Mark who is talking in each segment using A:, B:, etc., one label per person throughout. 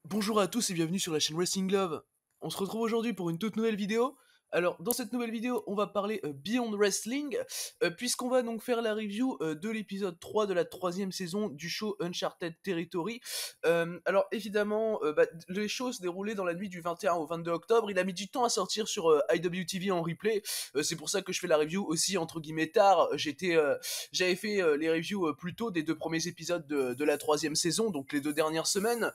A: Bonjour à tous et bienvenue sur la chaîne Wrestling Love. On se retrouve aujourd'hui pour une toute nouvelle vidéo. Alors, dans cette nouvelle vidéo, on va parler Beyond Wrestling, puisqu'on va donc faire la review de l'épisode 3 de la troisième saison du show Uncharted Territory. Alors, évidemment, les shows se déroulaient dans la nuit du 21 au 22 octobre. Il a mis du temps à sortir sur IWTV en replay. C'est pour ça que je fais la review aussi, entre guillemets, tard. J'avais fait les reviews plus tôt des deux premiers épisodes de la troisième saison, donc les 2 dernières semaines.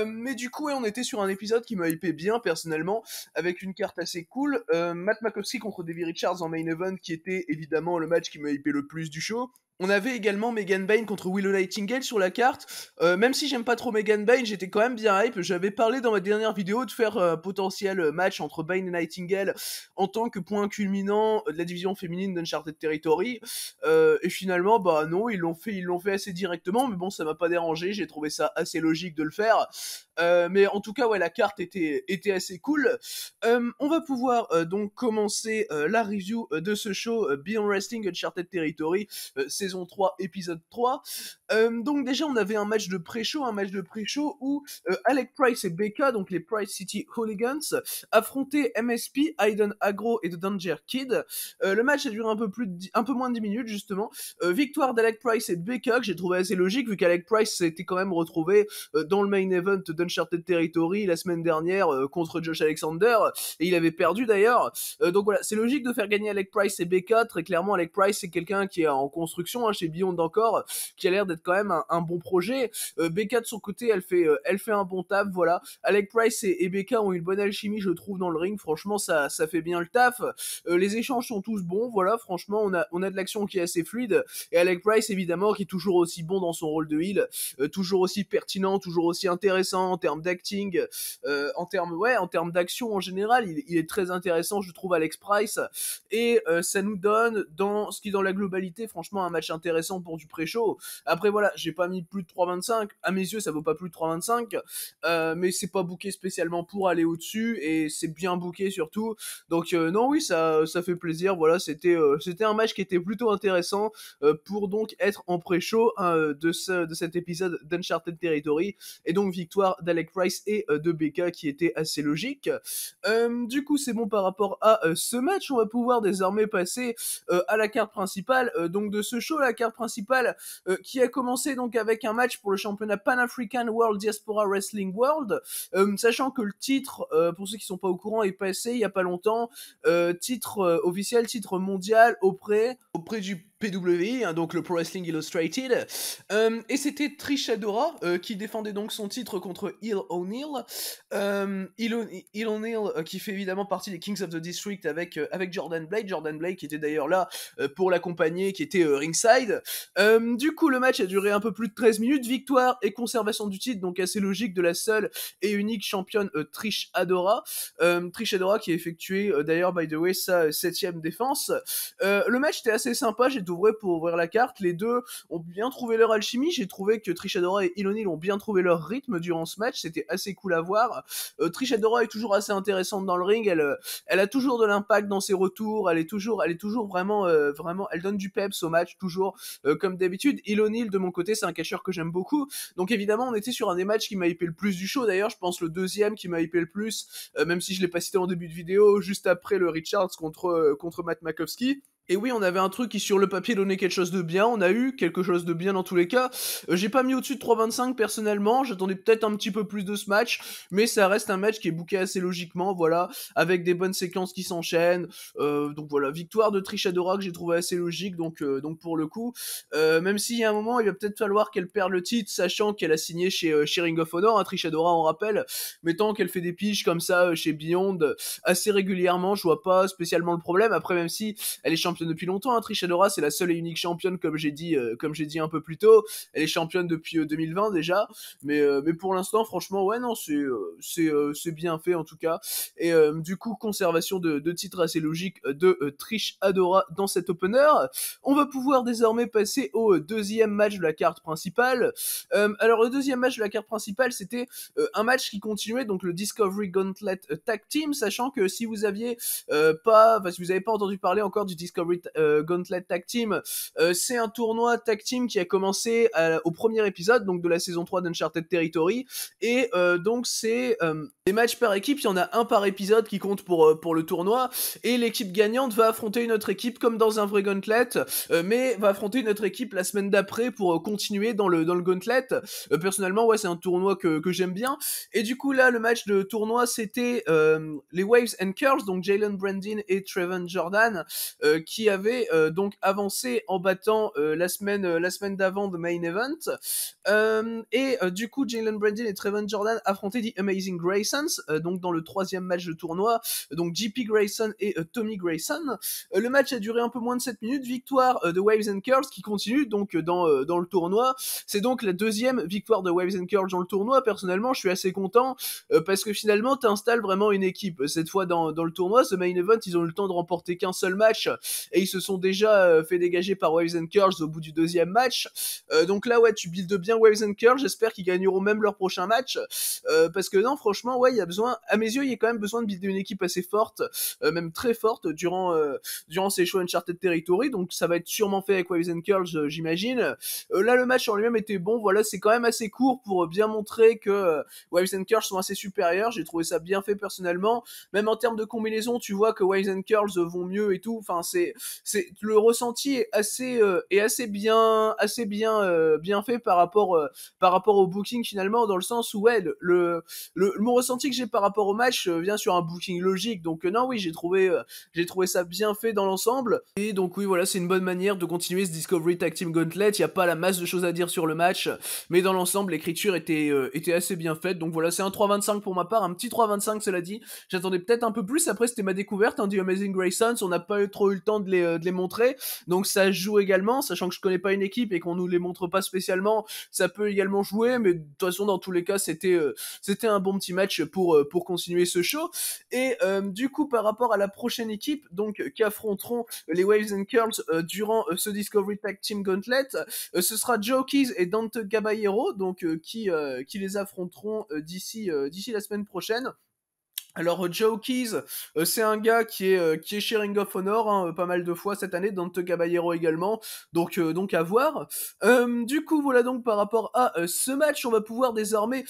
A: Mais du coup, ouais, on était sur un épisode qui m'a hypé bien, personnellement, avec une carte assez cool. Matt Makowski contre Davey Richards en main event, qui était évidemment le match qui m'a hypé le plus du show. On avait également Megan Bayne contre Willow Nightingale sur la carte. Même si j'aime pas trop Megan Bayne, j'étais quand même bien hype. J'avais parlé dans ma dernière vidéo de faire un potentiel match entre Bayne et Nightingale en tant que point culminant de la division féminine d'Uncharted Territory. Et finalement, bah non, ils l'ont fait assez directement, mais bon, ça m'a pas dérangé. J'ai trouvé ça assez logique de le faire. Mais en tout cas, ouais, la carte était assez cool. On va pouvoir donc commencer la review de ce show Beyond Wrestling Uncharted Territory, saison 3, épisode 3. Donc déjà, on avait un match de pré-show où Alec Price et Becca, donc les Price City Hooligans, affrontaient MSP, Aiden Agro et The Danger Kid. Le match a duré un peu moins de 10 minutes, justement. Victoire d'Alec Price et de Becca, que j'ai trouvé assez logique, vu qu'Alec Price s'était quand même retrouvé dans le main event d'Uncharted Territory la semaine dernière contre Josh Alexander, et il avait perdu d'ailleurs. Donc voilà, c'est logique de faire gagner Alec Price et Becca. Très clairement, Alec Price, c'est quelqu'un qui est en construction chez Beyond encore, qui a l'air d'être quand même un bon projet. Becca de son côté, elle fait un bon taf, voilà. Alec Price et Becca ont une bonne alchimie, je trouve, dans le ring. Franchement, ça fait bien le taf. Les échanges sont tous bons, voilà. Franchement, on a de l'action qui est assez fluide. Et Alec Price, évidemment, qui est toujours aussi bon dans son rôle de heel, toujours aussi pertinent, toujours aussi intéressant en termes d'acting, en termes d'action en général, il est très intéressant, je trouve, Alex Price. Et ça nous donne, dans la globalité, franchement, un match intéressant pour du pré-show. Après, voilà, j'ai pas mis plus de 3,25. À mes yeux, ça vaut pas plus de 3,25. Mais c'est pas booké spécialement pour aller au-dessus, et c'est bien booké surtout. Donc, non, oui, ça fait plaisir. Voilà, c'était un match qui était plutôt intéressant pour donc être en pré-show de cet épisode d'Uncharted Territory. Et donc, victoire d'Alec Price et de Becca, qui était assez logique. Du coup, c'est bon par rapport à ce match. On va pouvoir désormais passer à la carte principale donc de ce show, la carte principale qui a commencé donc avec un match pour le championnat Pan-African World Diaspora Wrestling World, sachant que le titre, pour ceux qui sont pas au courant, est passé il y a pas longtemps, titre officiel, titre mondial auprès du PWI, hein, donc le Pro Wrestling Illustrated, et c'était Trish Adora qui défendait donc son titre contre Il O'Neill. Il O'Neill qui fait évidemment partie des Kings of the District avec Jordan Blade qui était d'ailleurs là pour l'accompagner, qui était ringside. Du coup, le match a duré un peu plus de 13 minutes, victoire et conservation du titre, donc assez logique, de la seule et unique championne Trish Adora. Trish Adora qui a effectué d'ailleurs, by the way, sa 7ème défense. Le match était assez sympa, j'ai trouvé, pour ouvrir la carte. Les deux ont bien trouvé leur alchimie. J'ai trouvé que Trish Adora et Il O'Neill ont bien trouvé leur rythme durant ce match. C'était assez cool à voir. Trish Adora est toujours assez intéressante dans le ring. Elle a toujours de l'impact dans ses retours. Elle est toujours vraiment, elle donne du peps au match, toujours, comme d'habitude. Il O'Neill, de mon côté, c'est un catcheur que j'aime beaucoup. Donc évidemment, on était sur un des matchs qui m'a hypé le plus du show. D'ailleurs, je pense le deuxième qui m'a hypé le plus, même si je l'ai pas cité en début de vidéo, juste après le Richards contre Matt Makowski. Et oui, on avait un truc qui sur le papier donnait quelque chose de bien, on a eu quelque chose de bien dans tous les cas. J'ai pas mis au-dessus de 3,25 personnellement, j'attendais peut-être un petit peu plus de ce match, mais ça reste un match qui est booké assez logiquement, voilà, avec des bonnes séquences qui s'enchaînent. Donc voilà, victoire de Trish Adora que j'ai trouvé assez logique, donc pour le coup, même s'il y a un moment, il va peut-être falloir qu'elle perde le titre, sachant qu'elle a signé chez Ring of Honor, hein, Trish Adora, on rappelle, mais tant qu'elle fait des piges comme ça chez Beyond assez régulièrement, je vois pas spécialement le problème. Après, même si elle est championne depuis longtemps, hein. Trish Adora, c'est la seule et unique championne, comme j'ai dit un peu plus tôt. Elle est championne depuis 2020 déjà, mais pour l'instant, franchement, ouais, non, c'est bien fait en tout cas. Et du coup, conservation de titre assez logique de Trish Adora dans cet opener. On va pouvoir désormais passer au deuxième match de la carte principale. Alors, le deuxième match de la carte principale, c'était un match qui continuait, donc le Discovery Gauntlet Tag Team, sachant que si vous avez pas entendu parler encore du Discovery Discovery Gauntlet Tag Team, c'est un tournoi tag team qui a commencé au premier épisode, donc de la saison 3 d'Uncharted Territory, et donc c'est des matchs par équipe, il y en a un par épisode qui compte pour le tournoi, et l'équipe gagnante va affronter une autre équipe comme dans un vrai Gauntlet, mais va affronter une autre équipe la semaine d'après pour continuer dans le Gauntlet. Personnellement, ouais, c'est un tournoi que j'aime bien, et du coup là, le match de tournoi, c'était les Waves and Curls, donc Jalen Brandon et Trevon Jordan, qui avaient donc avancé en battant la semaine d'avant de Main Event, et du coup Jalen Brandon et Trevon Jordan affrontaient The Amazing Graysons, donc dans le troisième match de tournoi, donc JP Grayson et Tommy Grayson. Le match a duré un peu moins de 7 minutes, victoire de Waves and Curls qui continue donc dans le tournoi. C'est donc la deuxième victoire de Waves and Curls dans le tournoi. Personnellement, je suis assez content parce que finalement, t'installes vraiment une équipe. Cette fois dans le tournoi, ce Main Event, ils ont eu le temps de remporter qu'un seul match et ils se sont déjà fait dégager par Waves and Curls au bout du deuxième match. Donc là, ouais, tu builds bien Waves and Curls. J'espère qu'ils gagneront même leur prochain match parce que non, franchement, ouais, il y a besoin, à mes yeux, il y a quand même besoin de builder une équipe assez forte, même très forte durant ces shows Uncharted Territory. Donc ça va être sûrement fait avec Waves and Curls, j'imagine. Là, le match en lui-même était bon. Voilà, c'est quand même assez court pour bien montrer que Waves and Curls sont assez supérieurs. J'ai trouvé ça bien fait personnellement. Même en termes de combinaison, tu vois que Waves and Curls vont mieux et tout. Enfin, c'est le ressenti est assez bien fait par rapport au booking finalement, dans le sens où ouais, mon ressenti que j'ai par rapport au match vient sur un booking logique. Donc non, oui, j'ai trouvé ça bien fait dans l'ensemble. Et donc oui, voilà, c'est une bonne manière de continuer ce Discovery Tag Team Gauntlet. Il y a pas la masse de choses à dire sur le match, mais dans l'ensemble, l'écriture était assez bien faite. Donc voilà, c'est un 3,25 pour ma part, un petit 3,25 cela dit. J'attendais peut-être un peu plus. Après, c'était ma découverte, hein, The Amazing Graysons. On n'a pas trop eu le temps de les montrer, donc ça joue également, sachant que je connais pas une équipe et qu'on nous les montre pas spécialement, ça peut également jouer. Mais de toute façon, dans tous les cas, c'était un bon petit match pour continuer ce show. Et du coup, par rapport à la prochaine équipe, donc qui affronteront les Waves and Curls durant ce Discovery Tag Team Gauntlet, ce sera Joe Keys et Dante Caballero, donc qui les affronteront d'ici la semaine prochaine. Alors Joe Keys, c'est un gars qui est chez Ring of Honor, hein, pas mal de fois cette année, Dante Caballero également, donc à voir. Du coup voilà, donc par rapport à ce match, on va pouvoir désormais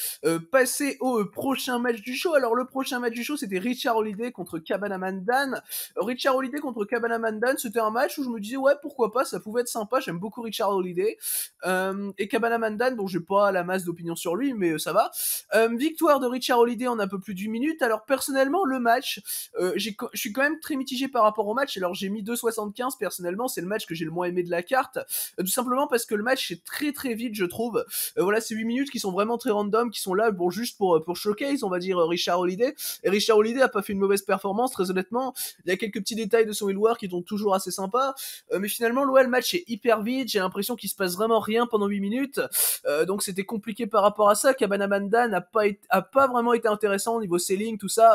A: passer au prochain match du show. Alors le prochain match du show, c'était Richard Holliday contre Cabana Dan. Richard Holliday contre Cabana Dan, c'était un match où je me disais ouais, pourquoi pas, ça pouvait être sympa. J'aime beaucoup Richard Holliday, et Cabana Dan, bon, j'ai pas la masse d'opinion sur lui, mais ça va. Victoire de Richard Holliday en un peu plus d'1 minute. Alors personnellement, le match, je suis quand même très mitigé par rapport au match. Alors j'ai mis 2,75 personnellement, c'est le match que j'ai le moins aimé de la carte, tout simplement parce que le match est très très vite, je trouve. Voilà, c'est 8 minutes qui sont vraiment très random, qui sont là bon juste pour showcase, on va dire, Richard Holliday. Et Richard Holliday a pas fait une mauvaise performance, très honnêtement. Il y a quelques petits détails de son wheel qui sont toujours assez sympas, mais finalement le match est hyper vite. J'ai l'impression qu'il se passe vraiment rien pendant 8 minutes, donc c'était compliqué par rapport à ça. Cabana Dan a pas vraiment été intéressant au niveau selling, tout ça.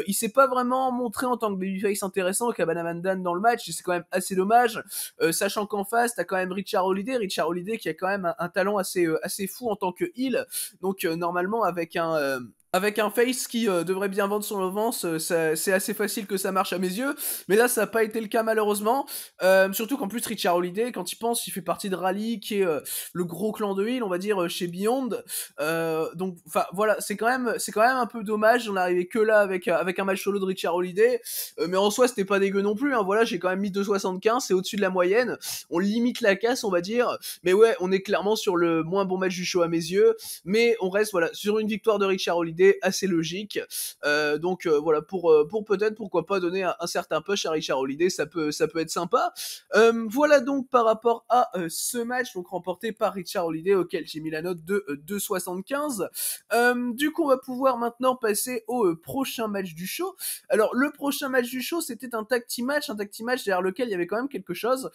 A: Il s'est pas vraiment montré en tant que babyface intéressant, Cabana Dan, dans le match, et c'est quand même assez dommage, sachant qu'en face t'as quand même Richard Holliday qui a quand même un talent assez fou en tant que heel. Donc normalement avec un face qui devrait bien vendre son avance, c'est assez facile que ça marche à mes yeux, mais là ça n'a pas été le cas malheureusement, surtout qu'en plus Richard Holliday, quand il pense, il fait partie de Rally, qui est le gros clan de Hill, on va dire, chez Beyond, donc enfin voilà, c'est quand même un peu dommage, on arrivait que là avec un match solo de Richard Holliday, mais en soi c'était pas dégueu non plus, hein. Voilà, j'ai quand même mis 2,75, c'est au-dessus de la moyenne, on limite la casse, on va dire, mais ouais, on est clairement sur le moins bon match du show à mes yeux, mais on reste voilà sur une victoire de Richard Holliday assez logique, donc voilà, pour peut-être, pourquoi pas, donner un certain push à Richard Holliday, ça peut être sympa. Voilà donc par rapport à ce match donc remporté par Richard Holliday, auquel j'ai mis la note de 2,75. Du coup on va pouvoir maintenant passer au prochain match du show. Alors le prochain match du show, c'était un tag team match derrière lequel il y avait quand même quelque chose.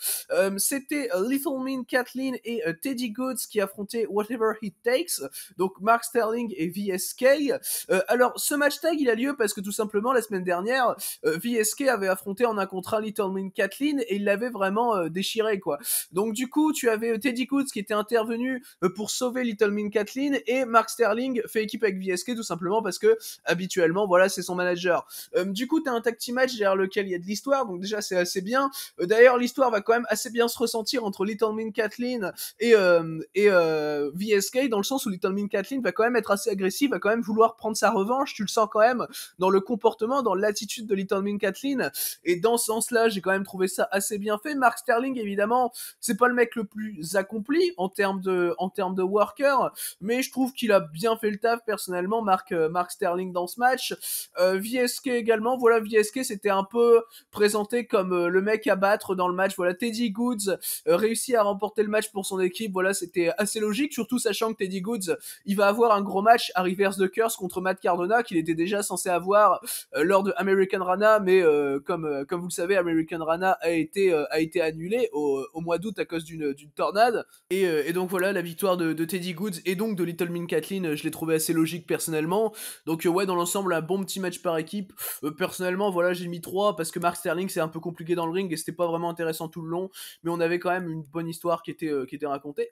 A: C'était Little Mean Kathleen et Teddy Goods qui affrontaient Whatever It Takes, donc Mark Sterling et VSK. tag. Alors ce match tag il a lieu parce que tout simplement la semaine dernière VSK avait affronté en un contre un Little Min Kathleen et il l'avait vraiment déchiré quoi. Donc du coup tu avais Teddy Goods qui était intervenu pour sauver Little Min Kathleen et Mark Sterling fait équipe avec VSK tout simplement parce que habituellement voilà c'est son manager. Du coup t'as un tag team match derrière lequel il y a de l'histoire donc déjà c'est assez bien. D'ailleurs l'histoire va quand même assez bien se ressentir entre Little Min Kathleen et VSK dans le sens où Little Min Kathleen va quand même être assez agressive, va quand même vouloir prendre sa revanche, tu le sens quand même dans le comportement, dans l'attitude de Little Min Kathleen, et dans ce sens-là, j'ai quand même trouvé ça assez bien fait. Mark Sterling, évidemment, c'est pas le mec le plus accompli en termes de worker, mais je trouve qu'il a bien fait le taf personnellement, Mark Sterling dans ce match. VSK également, voilà, VSK c'était un peu présenté comme le mec à battre dans le match, voilà, Teddy Goods réussit à remporter le match pour son équipe, voilà, c'était assez logique, surtout sachant que Teddy Goods, il va avoir un gros match à Reverse the Curse contre Matt Cardona, qu'il était déjà censé avoir lors de American Rana, mais comme vous le savez, American Rana a été annulé au mois d'août à cause d'une tornade, et donc voilà, la victoire de Teddy Goods et donc de Little Min Kathleen, je l'ai trouvé assez logique personnellement, donc ouais, dans l'ensemble, un bon petit match par équipe. Personnellement, voilà, j'ai mis 3 parce que Mark Sterling, c'est un peu compliqué dans le ring et c'était pas vraiment intéressant tout le long, mais on avait quand même une bonne histoire qui était racontée.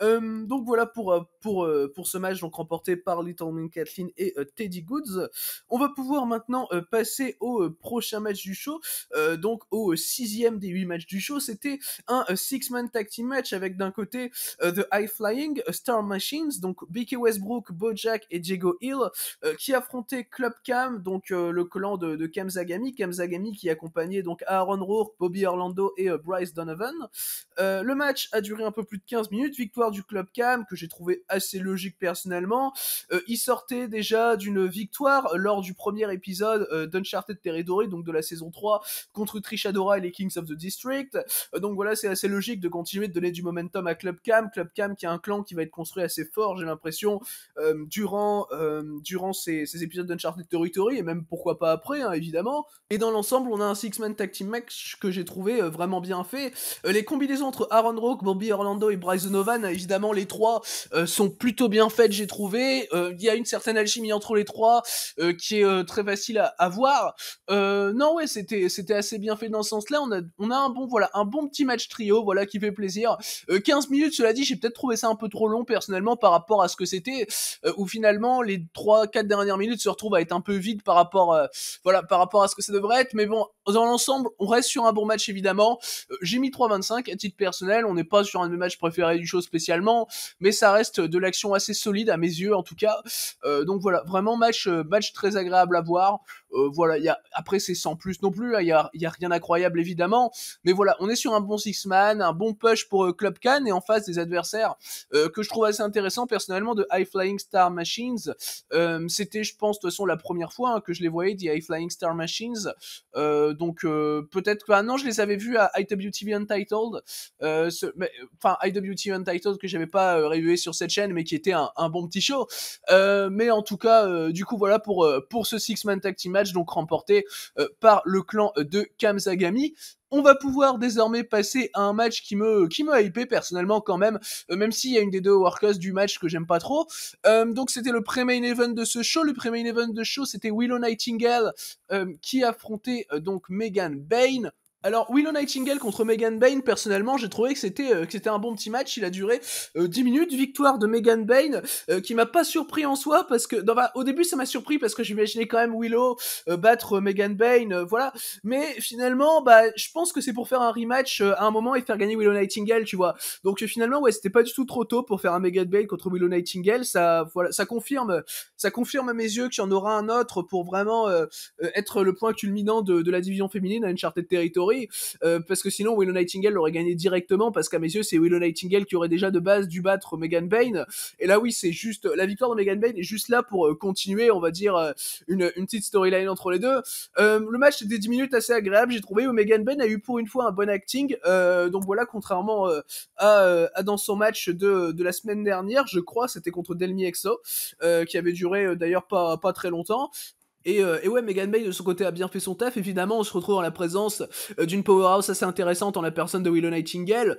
A: Donc voilà pour ce match donc remporté par Little Min Kathleen et Teddy Goods. On va pouvoir maintenant passer au prochain match du show, donc au 6e des 8 matchs du show. C'était un 6-man tag team match avec d'un côté The High Flying Star Machines, donc Becky Westbrook, Bojack et Diego Hill, qui affrontaient Club Cam, donc le clan de Cam Zagami qui accompagnait donc Aaron Rourke, Bobby Orlando et Bryce Donovan. Le match a duré un peu plus de 15 minutes, victoire du Club Cam, que j'ai trouvé assez logique personnellement. Il sortait déjà d'une victoire lors du premier épisode d'Uncharted Territory, donc de la saison 3, contre Trish Adora et les Kings of the District. Donc voilà, c'est assez logique de continuer de donner du momentum à Club Cam qui est un clan qui va être construit assez fort, j'ai l'impression, durant ces épisodes d'Uncharted Territory, et même pourquoi pas après, hein, évidemment. Et dans l'ensemble, on a un six-man tag team match que j'ai trouvé vraiment bien fait. Les combinaisons entre Aaron Rourke, Bobby Orlando et Bryce Donovan, évidemment les trois sont plutôt bien faites, j'ai trouvé. Il y a une certaine alchimie entre les trois qui est très facile à voir. Non ouais, c'était assez bien fait dans ce sens-là. On a un bon petit match trio, voilà, qui fait plaisir. 15 minutes, cela dit, j'ai peut-être trouvé ça un peu trop long personnellement par rapport à ce que c'était, où finalement les 3-4 dernières minutes se retrouvent à être un peu vides par rapport à ce que ça devrait être. Mais bon, dans l'ensemble, on reste sur un bon match évidemment. J'ai mis 3,25 à titre personnel, on n'est pas sur un de mes matchs préférés du show spécialement, mais ça reste de l'action assez solide à mes yeux en tout cas. Donc voilà, vraiment match très agréable à voir. Voilà, après c'est sans plus non plus, il y a rien d'incroyable évidemment, mais voilà, on est sur un bon six-man, un bon push pour Club Can, et en face des adversaires que je trouve assez intéressant personnellement de High Flying Star Machines. C'était, je pense, de toute façon la première fois que je les voyais, des High Flying Star Machines. Donc peut-être que non, je les avais vus à IWTV Untitled, IWTV Untitled que j'avais pas reviewé sur cette chaîne, mais qui était un bon petit show. Mais en tout cas, du coup voilà pour ce six-man tag team match, donc remporté par le clan de Cam Zagami. On va pouvoir désormais passer à un match qui me hypé personnellement quand même s'il y a une des deux workers du match que j'aime pas trop. Donc c'était le pré-main event de ce show. Le pré-main event de show, c'était Willow Nightingale qui affrontait donc Megan Bayne. Alors Willow Nightingale contre Megan Bayne, personnellement j'ai trouvé que c'était un bon petit match. Il a duré 10 minutes, victoire de Megan Bayne, qui m'a pas surpris en soi, parce que au début ça m'a surpris parce que j'imaginais quand même Willow battre Megan Bayne, voilà, mais finalement je pense que c'est pour faire un rematch à un moment et faire gagner Willow Nightingale, tu vois. Donc finalement ouais, c'était pas du tout trop tôt pour faire un Megan Bayne contre Willow Nightingale. Ça confirme à mes yeux qu'il y en aura un autre pour vraiment être le point culminant de la division féminine à Uncharted Territory. Parce que sinon Willow Nightingale l'aurait gagné directement, parce qu'à mes yeux c'est Willow Nightingale qui aurait déjà de base dû battre Megan Bayne, et là oui, c'est juste la victoire de Megan Bayne est juste là pour continuer, on va dire, une petite storyline entre les deux. Le match était 10 minutes assez agréable, j'ai trouvé, où Megan Bayne a eu pour une fois un bon acting, donc voilà, contrairement à dans son match de la semaine dernière, je crois, c'était contre Delmi Exo, qui avait duré d'ailleurs pas très longtemps. Et ouais, Megan Bay de son côté a bien fait son taf. Évidemment, on se retrouve en la présence d'une powerhouse assez intéressante en la personne de Willow Nightingale.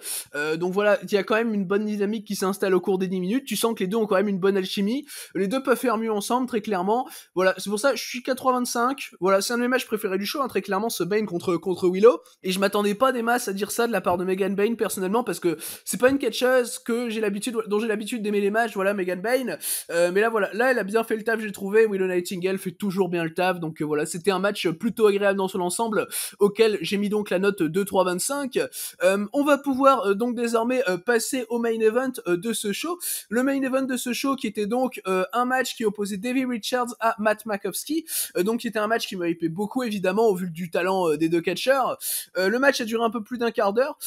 A: Donc voilà, il y a quand même une bonne dynamique qui s'installe au cours des 10 minutes. Tu sens que les deux ont quand même une bonne alchimie. Les deux peuvent faire mieux ensemble, très clairement. Voilà, c'est pour ça que je suis 4,25. Voilà, c'est un de mes matchs préférés du show, hein, très clairement, ce Bane contre Willow. Et je m'attendais pas des masses à dire ça de la part de Megan Bane personnellement, parce que c'est pas une catcheuse dont j'ai l'habitude d'aimer les matchs. Voilà, Megan Bane. Mais là, voilà, là, elle a bien fait le taf, j'ai trouvé. Willow Nightingale fait toujours bien le taf. Donc voilà, c'était un match plutôt agréable dans son ensemble, auquel j'ai mis donc la note 2,325. On va pouvoir donc désormais passer au main event de ce show. Le main event de ce show qui était donc un match qui opposait Davey Richards à Matt Makowski. Donc qui était un match qui m'a hypé beaucoup évidemment au vu du talent des deux catcheurs. Le match a duré un peu plus d'un quart d'heure.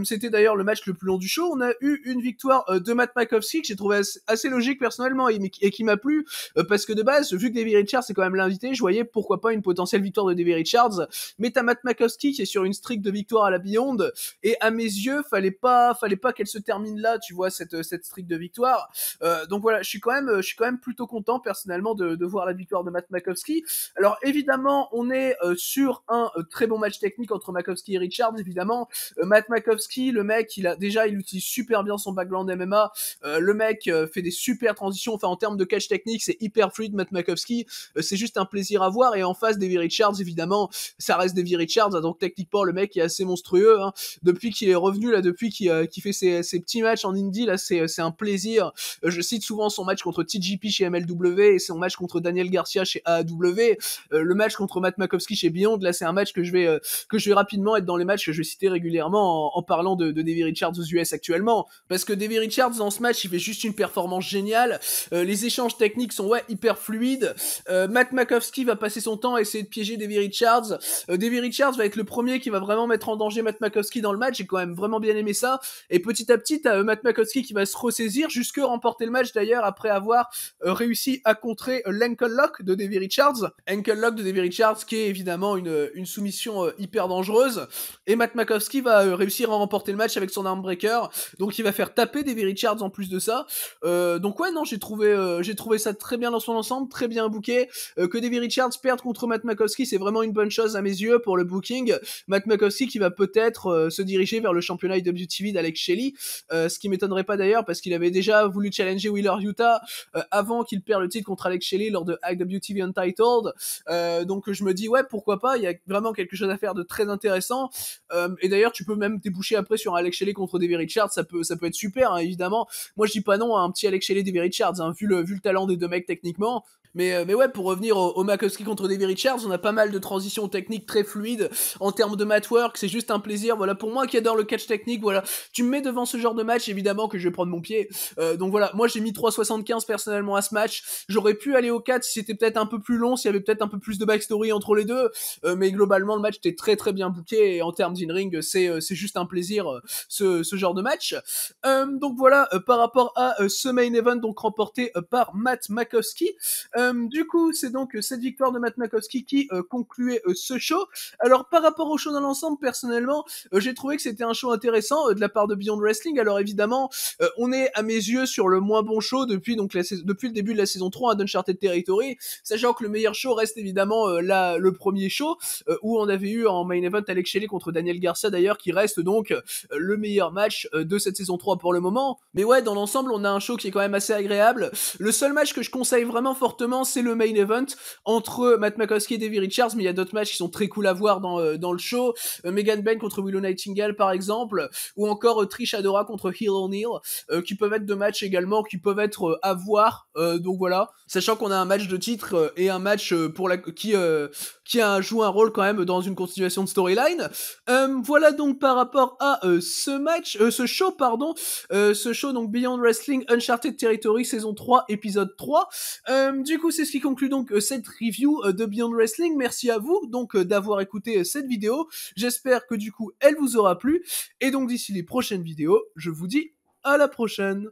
A: C'était d'ailleurs le match le plus long du show. On a eu une victoire de Matt Makowski que j'ai trouvé assez logique personnellement et qui m'a plu parce que de base, vu que Davey Richards est quand même l'invité, je voyais pourquoi pas une potentielle victoire de Davey Richards. Mais t'as Matt Makowski qui est sur une streak de victoire à la Beyond et à mes yeux, fallait pas qu'elle se termine là, tu vois, cette streak de victoire. Donc voilà, je suis quand même plutôt content personnellement de voir la victoire de Matt Makowski. Alors évidemment, on est sur un très bon match technique entre Makowski et Richards, évidemment. Matt Makowski, le mec, il utilise super bien son background MMA. Le mec fait des super transitions. Enfin, en termes de catch technique, c'est hyper fluide, Matt Makowski. C'est juste un plaisir à voir. Et en face, Davey Richards, évidemment, ça reste Davey Richards. Donc techniquement, le mec est assez monstrueux. Hein. Depuis qu'il est revenu, là, depuis qu'il fait ses petits matchs en indie, là, c'est un plaisir. Je cite souvent son match contre TJP chez MLW et son match contre Daniel Garcia chez AAW. Le match contre Matt Makowski chez Beyond, là, c'est un match que je vais rapidement être dans les matchs que je vais citer régulièrement en parlant de Davey Richards aux US actuellement. Parce que Davey Richards, dans ce match, il fait juste une performance géniale. Les échanges techniques sont, ouais, hyper fluides. Matt Makowski va passer son temps à essayer de piéger Davey Richards. Davey Richards va être le premier qui va vraiment mettre en danger Matt Makowski dans le match. J'ai quand même vraiment bien aimé ça. Et petit à petit, t'as Matt Makowski qui va se ressaisir jusque remporter le match d'ailleurs après avoir réussi à contrer l'Ankle Lock de Davey Richards. Ankle Lock de Davey Richards qui est évidemment une soumission hyper dangereuse. Et Matt Makowski va réussir à remporter le match avec son armbreaker. Donc il va faire taper Davey Richards en plus de ça. Donc ouais, non, j'ai trouvé ça très bien dans son ensemble, très bien booké. Que Davey Richards perde contre Matt Makowski, c'est vraiment une bonne chose à mes yeux pour le booking. Matt Makowski qui va peut-être se diriger vers le championnat IWTV d'Alex Shelley, ce qui m'étonnerait pas d'ailleurs parce qu'il avait déjà voulu challenger Wheeler Yuta avant qu'il perde le titre contre Alex Shelley lors de IWTV Untitled. Donc je me dis ouais, pourquoi pas, il y a vraiment quelque chose à faire de très intéressant. Et d'ailleurs tu peux même déboucher après sur un Alex Shelley contre Davey Richards, ça peut être super, hein, évidemment. Moi je dis pas non à un petit Alex Shelley Davey Richards, hein, vu le talent des deux mecs techniquement. Mais ouais, pour revenir au Makowski contre Davey Richards, on a pas mal de transitions techniques très fluides en termes de mat work, c'est juste un plaisir. Voilà, pour moi qui adore le catch technique, voilà, tu me mets devant ce genre de match, évidemment que je vais prendre mon pied. Donc voilà, moi j'ai mis 3,75 personnellement à ce match. J'aurais pu aller au 4 si c'était peut-être un peu plus long, s'il y avait peut-être un peu plus de backstory entre les deux. Mais globalement, le match était très très bien booké et en termes d'in-ring, c'est juste un plaisir ce genre de match. Donc voilà, par rapport à ce main event donc remporté par Matt Makowski. Du coup, c'est donc cette victoire de Matt Makowski qui concluait ce show. Alors, par rapport au show dans l'ensemble, personnellement, j'ai trouvé que c'était un show intéressant de la part de Beyond Wrestling. Alors, évidemment, on est à mes yeux sur le moins bon show depuis le début de la saison 3 d'Uncharted Territory, sachant que le meilleur show reste évidemment le premier show, où on avait eu en main event Alex Shelley contre Daniel Garcia d'ailleurs, qui reste donc le meilleur match de cette saison 3 pour le moment. Mais ouais, dans l'ensemble, on a un show qui est quand même assez agréable. Le seul match que je conseille vraiment fortement, c'est le main event entre Matt Makowski et Davey Richards, mais il y a d'autres matchs qui sont très cool à voir dans le show. Megan Bane contre Willow Nightingale par exemple, ou encore Trish Adora contre Hill O'Neill, qui peuvent être deux matchs également qui peuvent être à voir. Donc voilà, sachant qu'on a un match de titre et un match qui joue un rôle quand même dans une continuation de storyline. Voilà donc par rapport à ce show donc Beyond Wrestling Uncharted Territory saison 3 épisode 3. Du coup c'est ce qui conclut donc cette review de Beyond Wrestling. Merci à vous donc d'avoir écouté cette vidéo. J'espère que du coup elle vous aura plu et donc d'ici les prochaines vidéos, je vous dis à la prochaine.